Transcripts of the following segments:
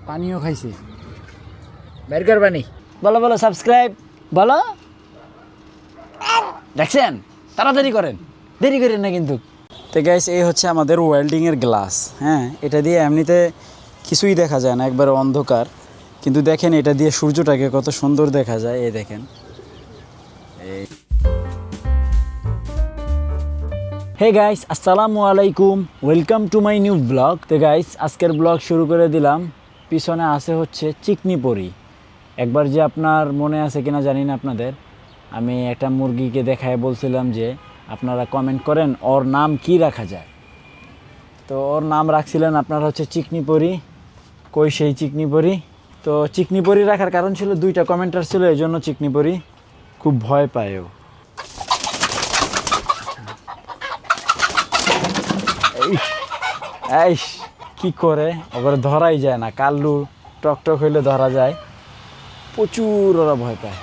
পানিও খাইছে। বের কর পানি। বলো বলো সাবস্ক্রাইব বলো। দেখছেন, তাড়াতাড়ি করেন, দেরি করেন না কিন্তু। তো গাইস, এই হচ্ছে আমাদের ওয়েল্ডিংয়ের গ্লাস। হ্যাঁ, এটা দিয়ে এমনিতে কিছুই দেখা যায় না, একবারে অন্ধকার। কিন্তু দেখেন, এটা দিয়ে সূর্যটাকে কত সুন্দর দেখা যায়। এই দেখেন, এই হে গাইস, আসসালামু আলাইকুম, welcome to my new blog. তো গাইস, আজকের ব্লগ শুরু করে দিলাম। পিছনে আছে হচ্ছে চিকনি পরি। একবার যে আপনার মনে আছে কিনা জানি না আপনাদের, আমি একটা মুরগিকে দেখায় বলছিলাম যে আপনারা কমেন্ট করেন ওর নাম কি রাখা যায়। তো ওর নাম রাখছিলেন আপনার হচ্ছে চিকনি পরি। কই সেই চিকনি পরি? তো চিকনি পরি রাখার কারণ ছিল, দুইটা কমেন্টার ছিল, এই জন্য চিকনি পরি। খুব ভয় পায় ও। এই কি করে ওপরে ধরাই যায় না, কাল্লু টকটক হইলে ধরা যায়, প্রচুর ওরা ভয় পায়।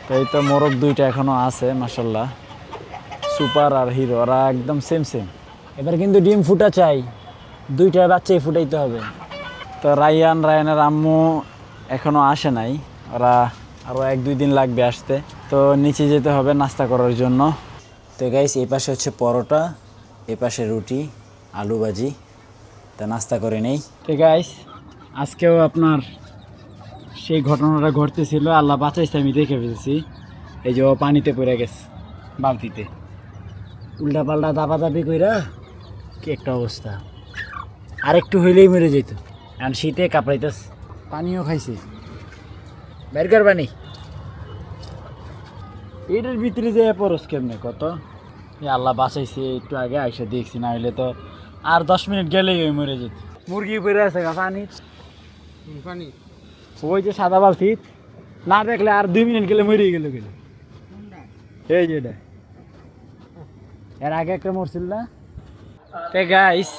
তো এই তো মোরগ দুইটা এখনো আছে, মাশাল্লাহ, সুপার আর হিরো, ওরা একদম সেম সেম। এবার কিন্তু ডিম ফুটা চাই, দুইটা বাচ্চাই ফুটাইতে হবে। তো রায়ানের আম্মু এখনো আসে নাই, ওরা আরও 1-2 দিন লাগবে আসতে। তো নিচে যেতে হবে নাস্তা করার জন্য। তো গাইস, এই পাশে হচ্ছে পরোটা, এই পাশে রুটি, আলু ভাজি। তা নাস্তা করে নেই। তো গাইস, আজকেও আপনার সেই ঘটনাটা ঘটতেছিল, আল্লাহ বাঁচাইছে, আমি দেখে ফেলছি। এই যে ও পানিতে পড়ে গেছে, বালতিতে উল্টা পাল্টা দাপাদাপি কইরা কি একটা অবস্থা। আর একটু হইলেই মরে যেত। এখন শীতে কাঁপড়াইতেছে, পানিও খাইছে। বের কর পানি। এটার ভিতরে যে পরশ কেমনে কত, আল্লাহ বাঁচাইছে, একটু আগে আইসা দেখছি, না হইলে তো আর 10 মিনিট গেলেই ওই মরে যেত। মুরগি পরে আছে পানি, ওই যে সাদা বালতি, না দেখলে আর 2 মিনিট গেলে মরে গেল। এই যে এর আগে একটা মরছিল না। তো গাইস,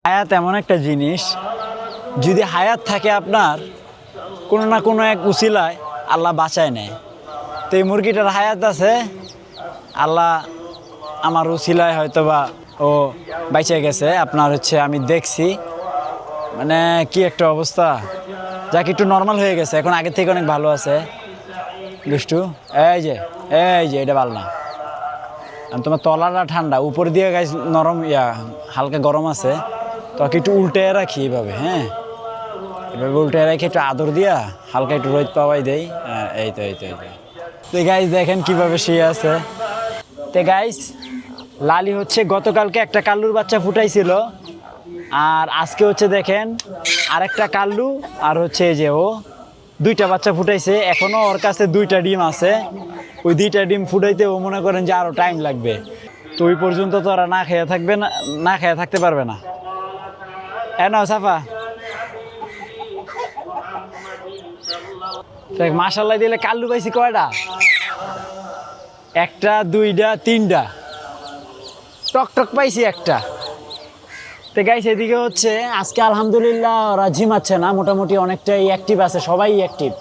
হায়াত এমন একটা জিনিস, যদি হায়াত থাকে আপনার, কোনো না কোনো এক উসিলায় আল্লাহ বাঁচায় নেয়। তো এই মুরগিটার হায়াত আছে, আল্লাহ আমার উসিলায় হয়তো বা ও বাইচে গেছে। আপনার হচ্ছে আমি দেখছি, মানে কি একটা অবস্থা, যাকে একটু নর্মাল হয়ে গেছে এখন, আগের থেকে অনেক ভালো আছে। দুষ্টু, এই যে এটা ভালো না। তোমার তলাটা ঠান্ডা, উপর দিয়ে গাইস নরম, হালকা গরম আছে। তো একটু উল্টে রাখি এইভাবে। হ্যাঁ, এভাবে উল্টে রাখি, একটু আদর দিয়া হালকা একটু রোদ পাওয়াই দেই। এই তো তো গাইস দেখেন কিভাবে শুয়ে আছে। তো গাইস, লালি হচ্ছে গতকালকে একটা কাল্লুর বাচ্চা ফুটাইছিল, আর আজকে হচ্ছে দেখেন আরেকটা কাল্লু, আর হচ্ছে এই যে ও 2টা বাচ্চা ফুটাইছে। এখনো ওর কাছে 2টা ডিম আছে। ওই 2টা ডিম ফুটাইতে ও মনে করেন যে আরো টাইম লাগবে। তো ওই পর্যন্ত তো ওরা না খেয়ে থাকবে না, না খেয়ে থাকতে পারবে না। নাও সাফা, মাশাআল্লাহ দিলে কাল্লু পাইছি কয়টা? 1টা 2টা 3টা, টক পাইছি একটা। তো গাইস, এদিকে হচ্ছে আজকে আলহামদুলিল্লাহ ওরা ঝিমাচ্ছে না, মোটামুটি অনেকটাই অ্যাক্টিভ আছে, সবাই অ্যাক্টিভ,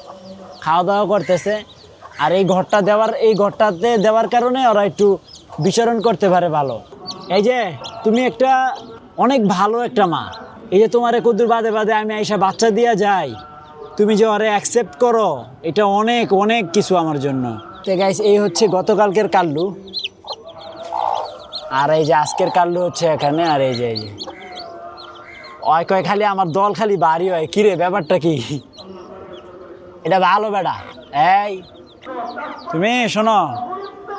খাওয়া দাওয়া করতেছে। আর এই ঘরটাতে দেওয়ার কারণে ওরা একটু বিচরণ করতে পারে ভালো। এই যে তুমি একটা অনেক ভালো একটা মা, এই যে তোমার কদ্দুর বাদে বাদে আমি আইসা বাচ্চা দিয়া যাই, তুমি যে ওরে অ্যাকসেপ্ট করো, এটা অনেক অনেক কিছু আমার জন্য। তো গাইস, এই হচ্ছে গতকালকের কাল্লু, আর এই যে আজকের কাল্লু হচ্ছে এখানে। আর এই যে কয় খালি আমার দল খালি বাড়ি হয়, কিরে ব্যাপারটা কি? এটা ভালো বেটা। এই তুমি শোনো,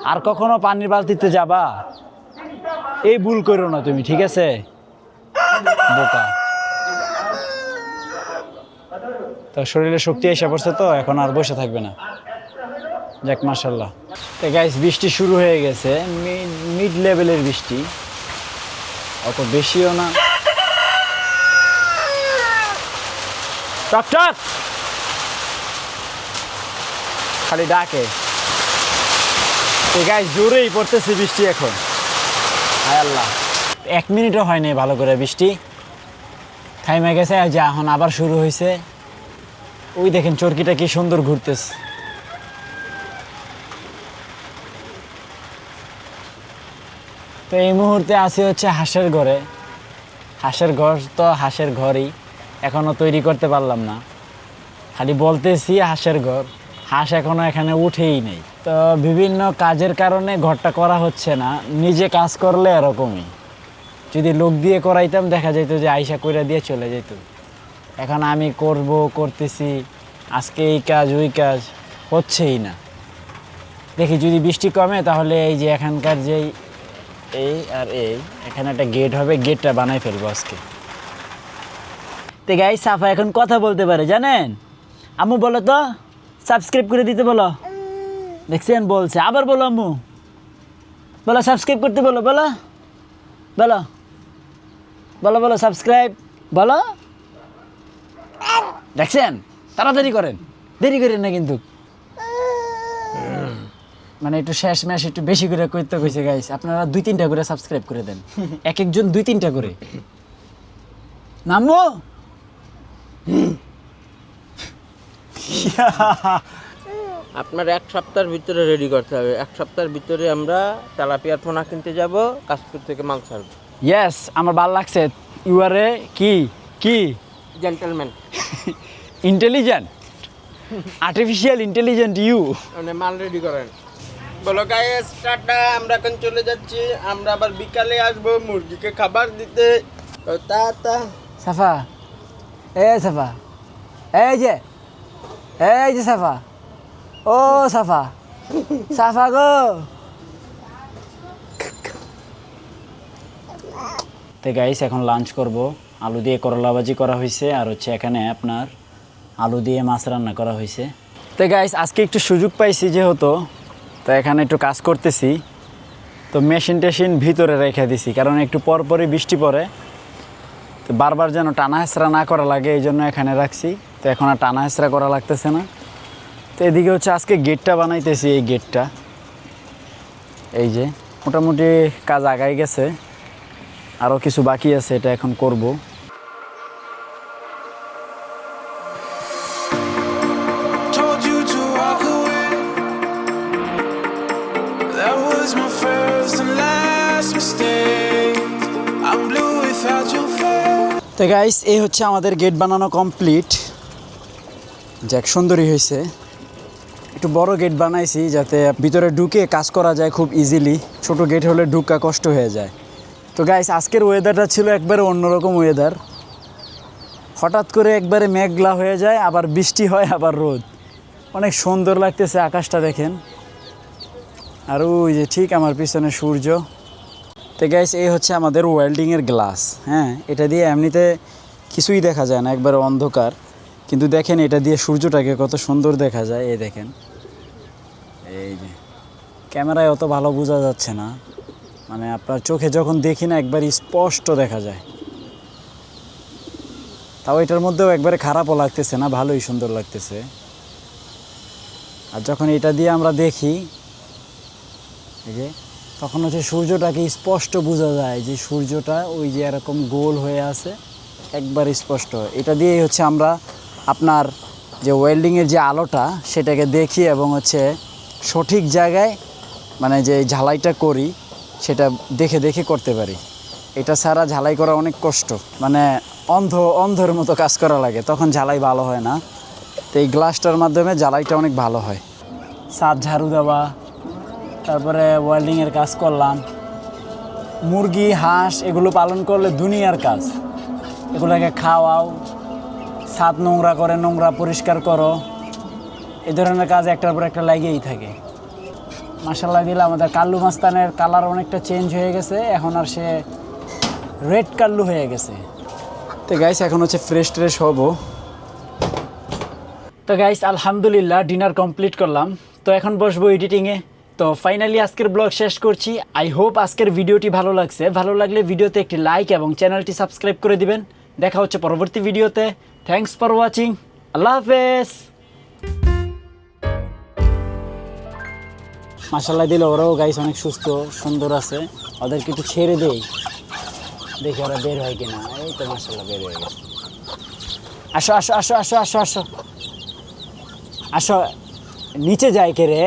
আর কখনো পানির বালতিতে যাবা এই ভুল করো না তুমি, ঠিক আছে বোকা। তো শরীরে শক্তি এসে পড়ছে, তো এখন আর বসে থাকবে না। যাক মাশাআল্লাহ। তো গাইস, বৃষ্টি শুরু হয়ে গেছে, মিড লেভেলের বৃষ্টি, অত বেশিও না। টক খালি ডাকে। তো গাইস, জোরেই পড়তেছে বৃষ্টি এখন। হায় আল্লাহ, 1 মিনিটও হয়নি ভালো করে বৃষ্টি থাইমে গেছে, যে এখন আবার শুরু হয়েছে। ওই দেখেন চরকিটা কি সুন্দর ঘুরতেছে। তো এই মুহূর্তে আছি হচ্ছে হাঁসের ঘরে। হাঁসের ঘর তো হাঁসের ঘরই, এখনও তৈরি করতে পারলাম না। খালি বলতেছি হাঁসের ঘর, হাঁস এখনও এখানে উঠেই নেই। তো বিভিন্ন কাজের কারণে ঘরটা করা হচ্ছে না। নিজে কাজ করলে এরকমই, যদি লোক দিয়ে করাইতাম দেখা যেত যে আইসা কইরা দিয়ে চলে যেত। এখন আমি করতেছি, আজকে এই কাজ ওই কাজ, হচ্ছেই না। দেখি যদি বৃষ্টি কমে তাহলে এই যে এখানকার যেই এই আর এই এখানে একটা গেট হবে, গেটটা বানাই ফেলবো আজকে। তো গাইস সাফা এখন কথা বলতে পারে জানেন। আম্মু বলো তো সাবস্ক্রাইব করে দিতে বলো। দেখছেন বলছে, আবার বলো আম্মু, বলো সাবস্ক্রাইব করতে বলো, বলো বলো বলো বলো সাবস্ক্রাইব বলো। দেখছেন, তাড়াতাড়ি করেন, দেরি করেন না কিন্তু। মানে একটু শেষ ম্যাশ একটু বেশি করে করতে কইছে গাইস। আপনারা 2-3টা করে সাবস্ক্রাইব করে দেন, এক একজন 2-3টা করে। নামো আপনার 1 সপ্তাহের ভিতরে রেডি করতে হবে। 1 সপ্তাহের ভিতরে আমরা তেলাপিয়ার পোনা কিনতে যাব, কাশপুর থেকে মাল ছাড়ব। ইয়েস, আমার ভালো লাগছে। ইউ আর এ কি gentleman, intelligent, artificial intelligent you. মানে মাল রেডি করেন। বলো গাইস টাটা, আমরা এখন চলে যাচ্ছি। আমরা আবার বিকালে আসবো মুরগিকে খাবার দিতে। তো টাটা। সাফা, সাফা, এই যে সাফা, ও সাফা, সাফা গো। তো গাইস এখন লাঞ্চ করব। আলু দিয়ে করলা ভাজি করা হয়েছে, আর হচ্ছে এখানে আপনার আলু দিয়ে মাছ রান্না করা হয়েছে। তো গাইস আজকে একটু সুযোগ পাইছি যেহেতু, তো এখানে একটু কাজ করতেছি। তো মেশিন টেশিন ভিতরে রেখে দিছি, কারণ একটু পরপরই বৃষ্টি পড়ে, তো বারবার যেন টানা হেঁচড়া না করা লাগে, এই জন্য এখানে রাখছি। তো এখন আর টানা হেঁচড়া করা লাগতেছে না। তো এদিকে হচ্ছে আজকে গেটটা বানাইতেছি, এই গেটটা এই যে মোটামুটি কাজ আগাই গেছে, আরও কিছু বাকি আছে, এটা এখন করব। Told you to walk away. That was my first and last mistake. I'm blue without your face. তো গাইস এই হচ্ছে আমাদের গেট বানানো কমপ্লিট। যাক সুন্দরই হয়েছে। একটু বড় গেট বানাইছি যাতে ভিতরে ঢুকে কাজ করা যায় খুব ইজিলি। ছোট গেট হলে ঢুকা কষ্ট হয়ে যায়। তো গাইস আজকের ওয়েদারটা ছিল একবারে অন্যরকম ওয়েদার। হঠাৎ করে একবারে মেঘলা হয়ে যায়, আবার বৃষ্টি হয়, আবার রোদ। অনেক সুন্দর লাগতেছে আকাশটা দেখেন। আর ওই যে ঠিক আমার পিছনে সূর্য। তো গাইস এই হচ্ছে আমাদের ওয়েল্ডিংয়ের গ্লাস। হ্যাঁ, এটা দিয়ে এমনিতে কিছুই দেখা যায় না, একবারে অন্ধকার। কিন্তু দেখেন এটা দিয়ে সূর্যটাকে কত সুন্দর দেখা যায়। এই দেখেন, এই যে ক্যামেরায় অত ভালো বোঝা যাচ্ছে না, মানে আপনার চোখে যখন দেখি না একবার স্পষ্ট দেখা যায়। তাও এটার মধ্যেও একবারে খারাপও লাগতেছে না, ভালোই সুন্দর লাগতেছে। আর যখন এটা দিয়ে আমরা দেখি এই যে, তখন হচ্ছে সূর্যটাকে স্পষ্ট বোঝা যায়, যে সূর্যটা ওই যে এরকম গোল হয়ে আছে, একবার স্পষ্ট। এটা দিয়েই হচ্ছে আমরা আপনার যে ওয়েল্ডিংয়ের যে আলোটা সেটাকে দেখি, এবং হচ্ছে সঠিক জায়গায় মানে যে ঝালাইটা করি সেটা দেখে দেখে করতে পারি। এটা ছাড়া ঝালাই করা অনেক কষ্ট, মানে অন্ধের মতো কাজ করা লাগে, তখন ঝালাই ভালো হয় না। তো এই গ্লাসটার মাধ্যমে ঝালাইটা অনেক ভালো হয়। ছাদ ঝাড়ু দেওয়া, তারপরে ওয়েল্ডিংয়ের কাজ করলাম। মুরগি হাঁস এগুলো পালন করলে দুনিয়ার কাজ। এগুলোকে খাওয়াও, ছাদ নোংরা করে নোংরা পরিষ্কার করো, এই ধরনের কাজ একটার পর একটা লাগেই থাকে। মাশাআল্লাহ দিলে আমাদের কাল্লু মাস্তানের কালার অনেকটা চেঞ্জ হয়ে গেছে, এখন আর সে রেড কাল্লু হয়ে গেছে। তো গাইস এখন হচ্ছে ফ্রেশ ট্রেশ হবো। তো গাইস আলহামদুলিল্লাহ ডিনার কমপ্লিট করলাম। তো এখন বসবো এডিটিংয়ে। তো ফাইনালি আজকের ব্লগ শেষ করছি। আই হোপ আজকের ভিডিওটি ভালো লাগছে। ভালো লাগলে ভিডিওতে একটি লাইক এবং চ্যানেলটি সাবস্ক্রাইব করে দিবেন। দেখা হচ্ছে পরবর্তী ভিডিওতে। Thanks for watching. আল্লাহ হাফেজ। মাশাআল্লাহ দিলে ওরাও গাইস অনেক সুস্থ সুন্দর আছে। ওদেরকে একটু ছেড়ে দেই, দেখি ওরা বের হয় কিনা। এই তো মাশাআল্লাহ বের হয়ে গেছে। আসো আসো আসো আসো আসো আসো আসো, নিচে যায় কে রে?